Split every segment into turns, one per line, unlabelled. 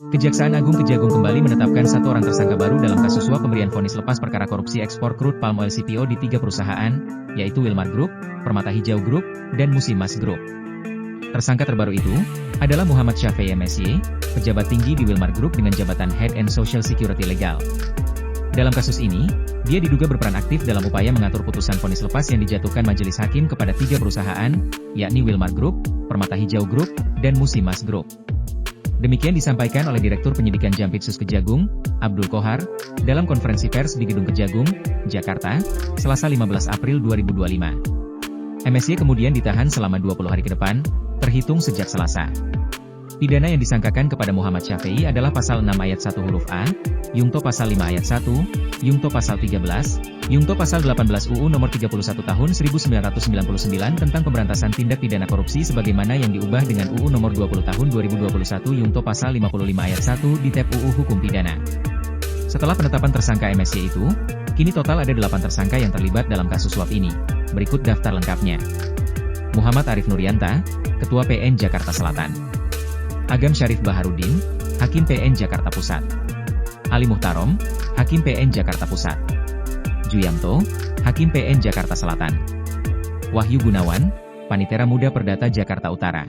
Kejaksaan Agung Kejagung kembali menetapkan satu orang tersangka baru dalam kasus suap pemberian vonis lepas perkara korupsi ekspor crude palm oil CPO di 3 perusahaan, yaitu Wilmar Group, Permata Hijau Group, dan Musimas Group. Tersangka terbaru itu adalah Muhammad Syafei MSY, pejabat tinggi di Wilmar Group dengan jabatan Head and Social Security Legal. Dalam kasus ini, dia diduga berperan aktif dalam upaya mengatur putusan vonis lepas yang dijatuhkan majelis hakim kepada 3 perusahaan, yakni Wilmar Group, Permata Hijau Group, dan Musimas Group. Demikian disampaikan oleh Direktur Penyidikan Jampitsus Kejagung, Abdul Kohar, dalam konferensi pers di Gedung Kejagung, Jakarta, Selasa 15 April 2025. MSY kemudian ditahan selama 20 hari ke depan, terhitung sejak Selasa. Pidana yang disangkakan kepada Muhammad Syafei adalah Pasal 6 Ayat 1 huruf A, Yungto Pasal 5 Ayat 1, Yungto Pasal 13, Yungto Pasal 18 UU Nomor 31 Tahun 1999 tentang Pemberantasan Tindak Pidana Korupsi sebagaimana yang diubah dengan UU Nomor 20 Tahun 2021 Yungto Pasal 55 Ayat 1 di TEP UU Hukum Pidana. Setelah penetapan tersangka MSY itu, kini total ada 8 tersangka yang terlibat dalam kasus suap ini. Berikut daftar lengkapnya. Muhammad Arif Nurianta, Ketua PN Jakarta Selatan. Agam Syarif Baharudin, Hakim PN Jakarta Pusat. Ali Muhtarom, Hakim PN Jakarta Pusat. Juyamto, Hakim PN Jakarta Selatan. Wahyu Gunawan, Panitera Muda Perdata Jakarta Utara.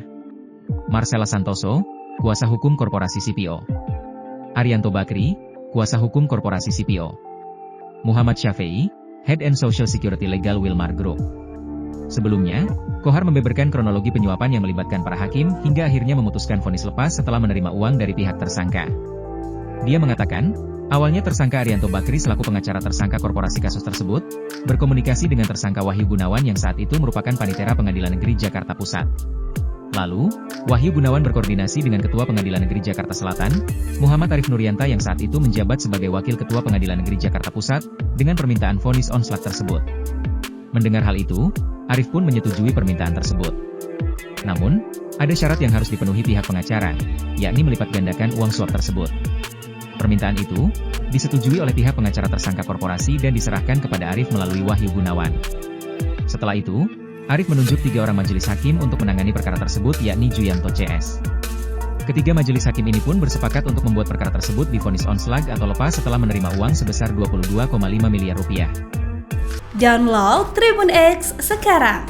Marcella Santoso, Kuasa Hukum Korporasi CPO. Arianto Bakri, Kuasa Hukum Korporasi CPO. Muhammad Syafei, Head and Social Security Legal Wilmar Group. Sebelumnya, Kohar membeberkan kronologi penyuapan yang melibatkan para hakim hingga akhirnya memutuskan vonis lepas setelah menerima uang dari pihak tersangka. Dia mengatakan, awalnya tersangka Arianto Bakri selaku pengacara tersangka korporasi kasus tersebut, berkomunikasi dengan tersangka Wahyu Gunawan yang saat itu merupakan Panitera Pengadilan Negeri Jakarta Pusat. Lalu, Wahyu Gunawan berkoordinasi dengan Ketua Pengadilan Negeri Jakarta Selatan, Muhammad Arif Nurianta yang saat itu menjabat sebagai Wakil Ketua Pengadilan Negeri Jakarta Pusat, dengan permintaan vonis onslaught tersebut. Mendengar hal itu, Arif pun menyetujui permintaan tersebut. Namun, ada syarat yang harus dipenuhi pihak pengacara, yakni melipat gandakan uang suap tersebut. Permintaan itu disetujui oleh pihak pengacara tersangka korporasi dan diserahkan kepada Arif melalui Wahyu Gunawan. Setelah itu, Arif menunjuk 3 orang majelis hakim untuk menangani perkara tersebut yakni Juyamto CS. Ketiga majelis hakim ini pun bersepakat untuk membuat perkara tersebut divonis onslag atau lepas setelah menerima uang sebesar 22,5 miliar rupiah.
Download Tribun X sekarang,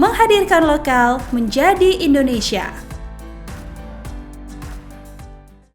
menghadirkan lokal menjadi Indonesia.